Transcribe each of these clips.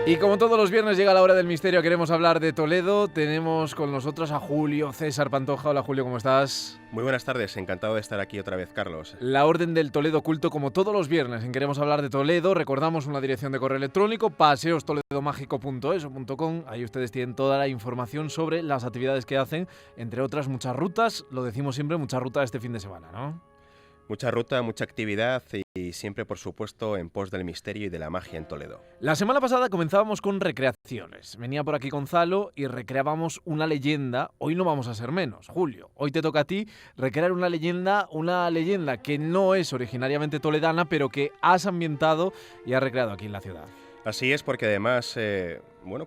Y como todos los viernes llega la hora del misterio, queremos hablar de Toledo. Tenemos con nosotros a Julio César Pantoja. Hola Julio, ¿cómo estás? Muy buenas tardes, encantado de estar aquí otra vez, Carlos. La Orden del Toledo Oculto, como todos los viernes en Queremos Hablar de Toledo. Recordamos una dirección de correo electrónico, paseostoledomágico.es o .com. Ahí ustedes tienen toda la información sobre las actividades que hacen, entre otras muchas rutas. Lo decimos siempre, muchas rutas este fin de semana, ¿no? Mucha ruta, mucha actividad y siempre, por supuesto, en pos del misterio y de la magia en Toledo. La semana pasada comenzábamos con recreaciones. Venía por aquí Gonzalo y recreábamos una leyenda. Hoy no vamos a ser menos, Julio. Hoy te toca a ti recrear una leyenda que no es originariamente toledana, pero que has ambientado y has recreado aquí en la ciudad. Así es, porque además,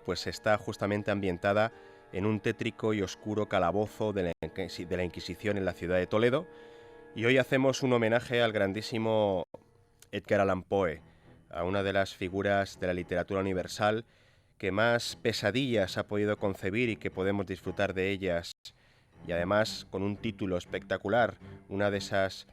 pues está justamente ambientada en un tétrico y oscuro calabozo de la Inquisición en la ciudad de Toledo. Y hoy hacemos un homenaje al grandísimo Edgar Allan Poe, a una de las figuras de la literatura universal que más pesadillas ha podido concebir y que podemos disfrutar de ellas. Y además con un título espectacular, una de esas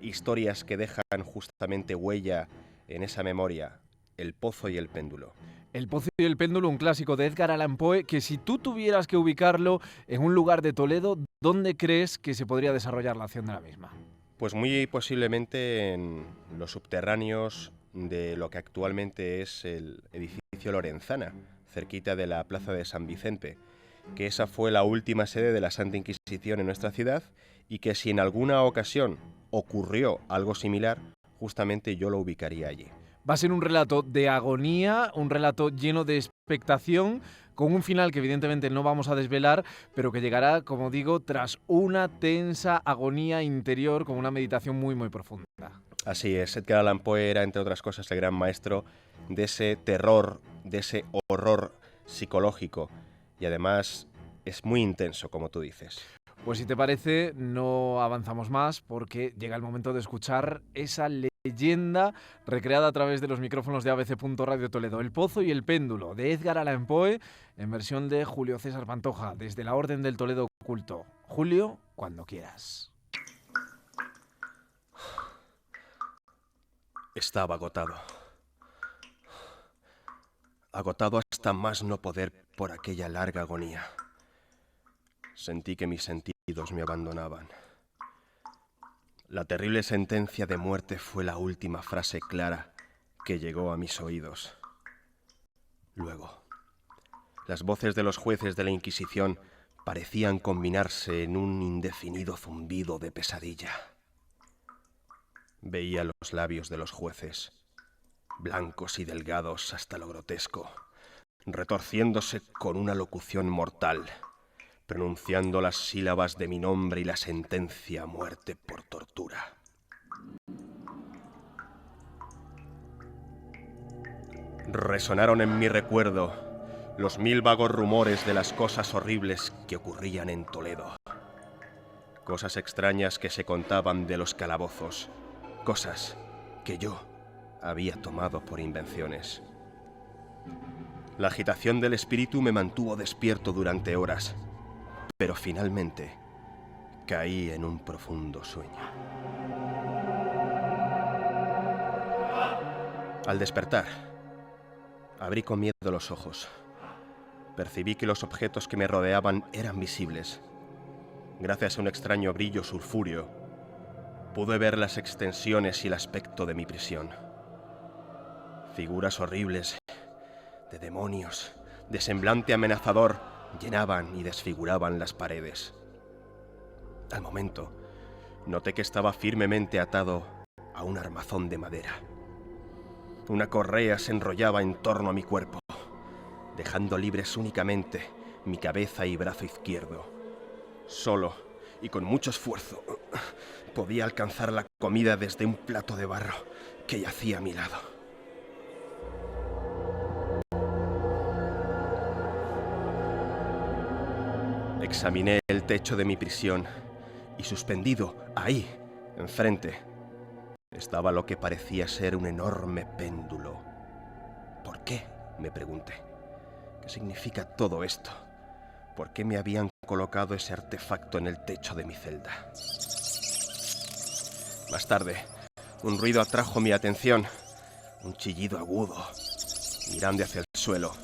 historias que dejan justamente huella en esa memoria, El Pozo y el Péndulo. El Pozo y el Péndulo, un clásico de Edgar Allan Poe, que si tú tuvieras que ubicarlo en un lugar de Toledo, ¿dónde crees que se podría desarrollar la acción de la misma? Pues muy posiblemente en los subterráneos de lo que actualmente es el edificio Lorenzana, cerquita de la plaza de San Vicente, que esa fue la última sede de la Santa Inquisición en nuestra ciudad y que si en alguna ocasión ocurrió algo similar, justamente yo lo ubicaría allí. Va a ser un relato de agonía, un relato lleno de expectación, con un final que evidentemente no vamos a desvelar, pero que llegará, como digo, tras una tensa agonía interior con una meditación muy, muy profunda. Así es, Edgar Allan Poe era, entre otras cosas, el gran maestro de ese terror, de ese horror psicológico, y además es muy intenso, como tú dices. Pues si te parece, no avanzamos más porque llega el momento de escuchar esa leyenda recreada a través de los micrófonos de ABC. Radio Toledo, El Pozo y el Péndulo, de Edgar Allan Poe, en versión de Julio César Pantoja, desde la Orden del Toledo Oculto. Julio, cuando quieras. Estaba agotado. Agotado hasta más no poder por aquella larga agonía. Sentí que mis sentidos me abandonaban. La terrible sentencia de muerte fue la última frase clara que llegó a mis oídos. Luego, las voces de los jueces de la Inquisición parecían combinarse en un indefinido zumbido de pesadilla. Veía los labios de los jueces, blancos y delgados hasta lo grotesco, retorciéndose con una locución mortal, pronunciando las sílabas de mi nombre y la sentencia a muerte por tortura. Resonaron en mi recuerdo los 1000 vagos rumores de las cosas horribles que ocurrían en Toledo. Cosas extrañas que se contaban de los calabozos, cosas que yo había tomado por invenciones. La agitación del espíritu me mantuvo despierto durante horas, pero finalmente caí en un profundo sueño. Al despertar, abrí con miedo los ojos. Percibí que los objetos que me rodeaban eran visibles. Gracias a un extraño brillo sulfúreo, pude ver las extensiones y el aspecto de mi prisión. Figuras horribles, de demonios, de semblante amenazador, llenaban y desfiguraban las paredes. Al momento, noté que estaba firmemente atado a un armazón de madera. Una correa se enrollaba en torno a mi cuerpo, dejando libres únicamente mi cabeza y brazo izquierdo. Solo y con mucho esfuerzo podía alcanzar la comida desde un plato de barro que yacía a mi lado. Examiné el techo de mi prisión y suspendido ahí, enfrente, estaba lo que parecía ser un enorme péndulo. ¿Por qué?, me pregunté. ¿Qué significa todo esto? ¿Por qué me habían colocado ese artefacto en el techo de mi celda? Más tarde, un ruido atrajo mi atención. Un chillido agudo, mirando hacia el suelo.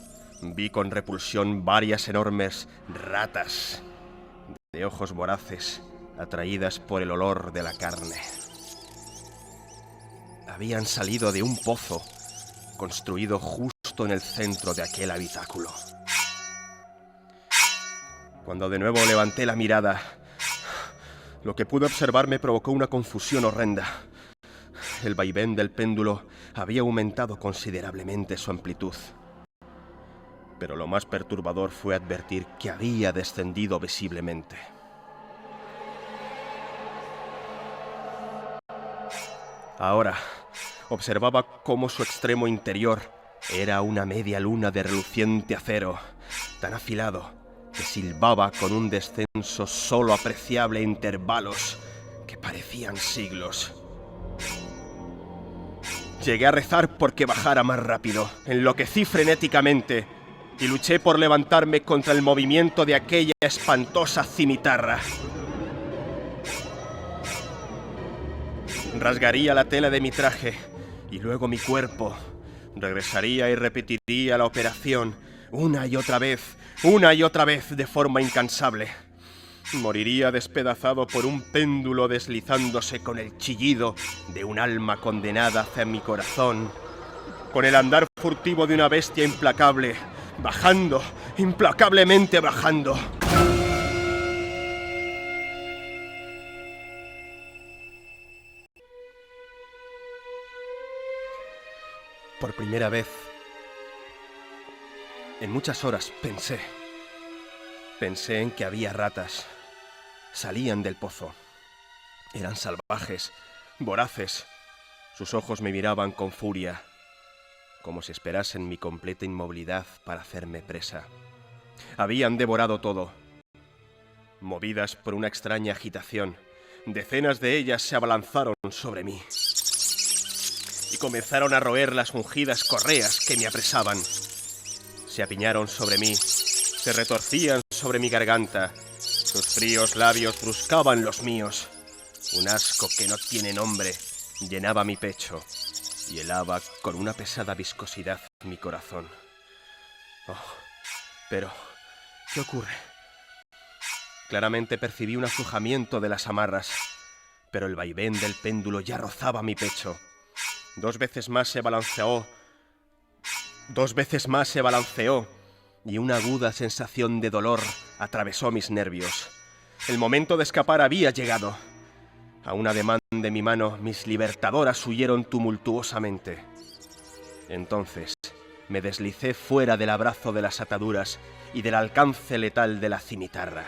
Vi con repulsión varias enormes ratas de ojos voraces, atraídas por el olor de la carne. Habían salido de un pozo construido justo en el centro de aquel habitáculo. Cuando de nuevo levanté la mirada, lo que pude observar me provocó una confusión horrenda. El vaivén del péndulo había aumentado considerablemente su amplitud. Pero lo más perturbador fue advertir que había descendido visiblemente. Ahora observaba cómo su extremo interior era una media luna de reluciente acero, tan afilado que silbaba con un descenso solo apreciable a intervalos que parecían siglos. Llegué a rezar porque bajara más rápido, enloquecí frenéticamente y luché por levantarme contra el movimiento de aquella espantosa cimitarra. Rasgaría la tela de mi traje y luego mi cuerpo. Regresaría y repetiría la operación una y otra vez de forma incansable. Moriría despedazado por un péndulo deslizándose con el chillido de un alma condenada hacia mi corazón, con el andar furtivo de una bestia implacable, bajando, implacablemente bajando. Por primera vez, en muchas horas pensé en que había ratas. Salían del pozo. Eran salvajes, voraces. Sus ojos me miraban con furia, como si esperasen mi completa inmovilidad para hacerme presa. Habían devorado todo. Movidas por una extraña agitación, decenas de ellas se abalanzaron sobre mí y comenzaron a roer las ungidas correas que me apresaban. Se apiñaron sobre mí, se retorcían sobre mi garganta. Sus fríos labios bruscaban los míos. Un asco que no tiene nombre llenaba mi pecho y helaba con una pesada viscosidad mi corazón. Oh, pero, ¿qué ocurre? Claramente percibí un azujamiento de las amarras, pero el vaivén del péndulo ya rozaba mi pecho. Dos veces más se balanceó y una aguda sensación de dolor atravesó mis nervios. El momento de escapar había llegado. A un ademán de mi mano, mis libertadoras huyeron tumultuosamente. Entonces, me deslicé fuera del abrazo de las ataduras y del alcance letal de la cimitarra.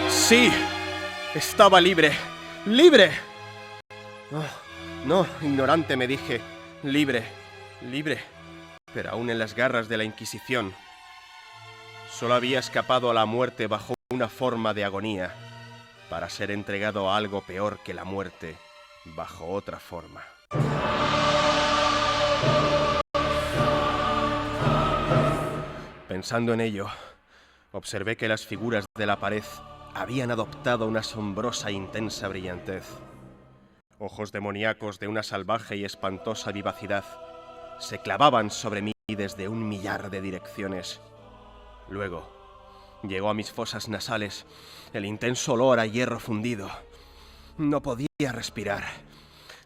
¡Sí! Estaba libre. ¡Libre! No, ignorante, me dije. Libre. Pero aún en las garras de la Inquisición. Solo había escapado a la muerte bajo una forma de agonía, para ser entregado a algo peor que la muerte, bajo otra forma. Pensando en ello, observé que las figuras de la pared habían adoptado una asombrosa e intensa brillantez. Ojos demoníacos de una salvaje y espantosa vivacidad se clavaban sobre mí desde un millar de direcciones. Luego, llegó a mis fosas nasales el intenso olor a hierro fundido. No podía respirar.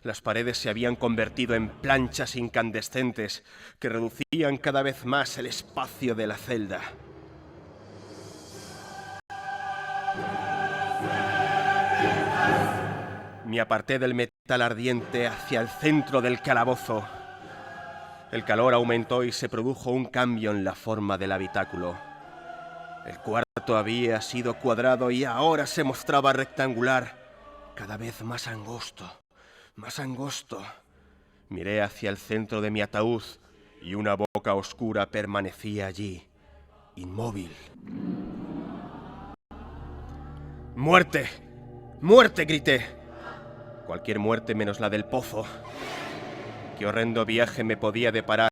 Las paredes se habían convertido en planchas incandescentes que reducían cada vez más el espacio de la celda. Me aparté del metal ardiente hacia el centro del calabozo. El calor aumentó y se produjo un cambio en la forma del habitáculo. El cuarto había sido cuadrado y ahora se mostraba rectangular, cada vez más angosto, más angosto. Miré hacia el centro de mi ataúd y una boca oscura permanecía allí, inmóvil. ¡Muerte! ¡Muerte!, grité. Cualquier muerte menos la del pozo. Qué horrendo viaje me podía deparar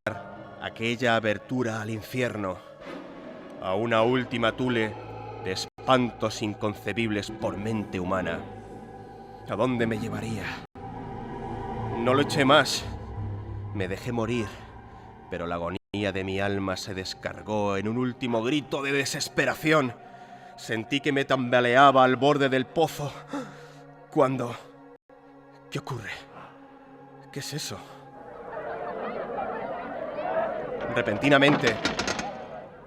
aquella abertura al infierno, a una última tule de espantos inconcebibles por mente humana. ¿A dónde me llevaría? No lo eché más. Me dejé morir, pero la agonía de mi alma se descargó en un último grito de desesperación. Sentí que me tambaleaba al borde del pozo. Cuando... ¿Qué ocurre? ¿Qué es eso? Repentinamente,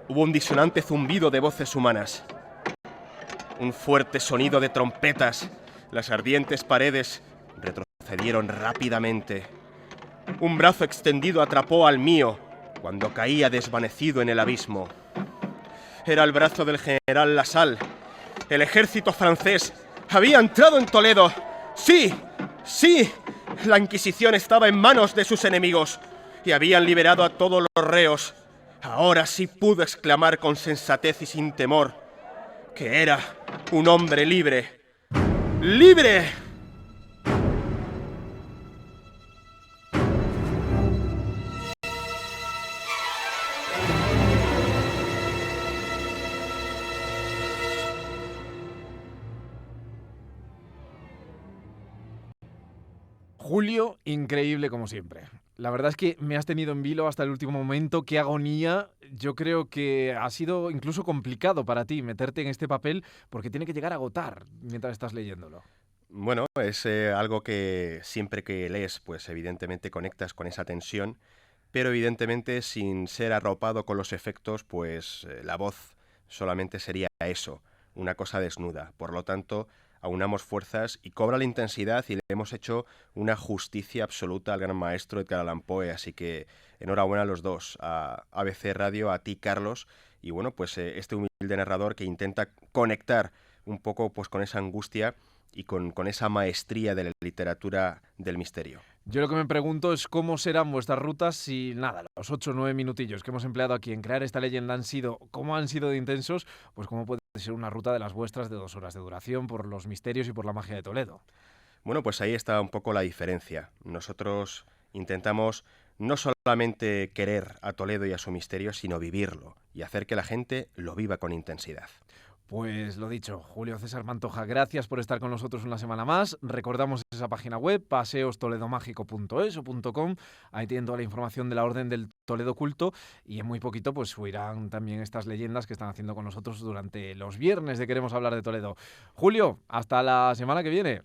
hubo un disonante zumbido de voces humanas. Un fuerte sonido de trompetas. Las ardientes paredes retrocedieron rápidamente. Un brazo extendido atrapó al mío cuando caía desvanecido en el abismo. Era el brazo del general Lasalle. El ejército francés había entrado en Toledo. ¡Sí! ¡Sí! La Inquisición estaba en manos de sus enemigos y habían liberado a todos los reos. Ahora sí pudo exclamar con sensatez y sin temor que era un hombre libre. ¡Libre! Julio, increíble como siempre. La verdad es que me has tenido en vilo hasta el último momento. Qué agonía. Yo creo que ha sido incluso complicado para ti meterte en este papel porque tiene que llegar a agotar mientras estás leyéndolo. Bueno, es algo que siempre que lees, pues evidentemente conectas con esa tensión, pero evidentemente sin ser arropado con los efectos, pues la voz solamente sería eso, una cosa desnuda. Por lo tanto, aunamos fuerzas y cobra la intensidad y le hemos hecho una justicia absoluta al gran maestro Edgar Allan Poe, así que enhorabuena a los dos, a ABC Radio, a ti, Carlos, y bueno, pues este humilde narrador que intenta conectar un poco pues con esa angustia y con esa maestría de la literatura del misterio. Yo lo que me pregunto es cómo serán vuestras rutas si, nada, los 8 o 9 minutillos que hemos empleado aquí en crear esta leyenda cómo han sido de intensos, pues cómo puede ser una ruta de las vuestras de 2 horas de duración por los misterios y por la magia de Toledo. Bueno, pues ahí está un poco la diferencia. Nosotros intentamos no solamente querer a Toledo y a su misterio, sino vivirlo y hacer que la gente lo viva con intensidad. Pues lo dicho, Julio César Pantoja, gracias por estar con nosotros una semana más. Recordamos esa página web, paseostoledomágico.es o .com. Ahí tienen toda la información de la Orden del Toledo Oculto y en muy poquito pues subirán también estas leyendas que están haciendo con nosotros durante los viernes de Queremos Hablar de Toledo. Julio, hasta la semana que viene.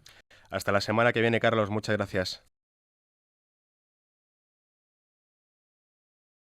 Hasta la semana que viene, Carlos. Muchas gracias.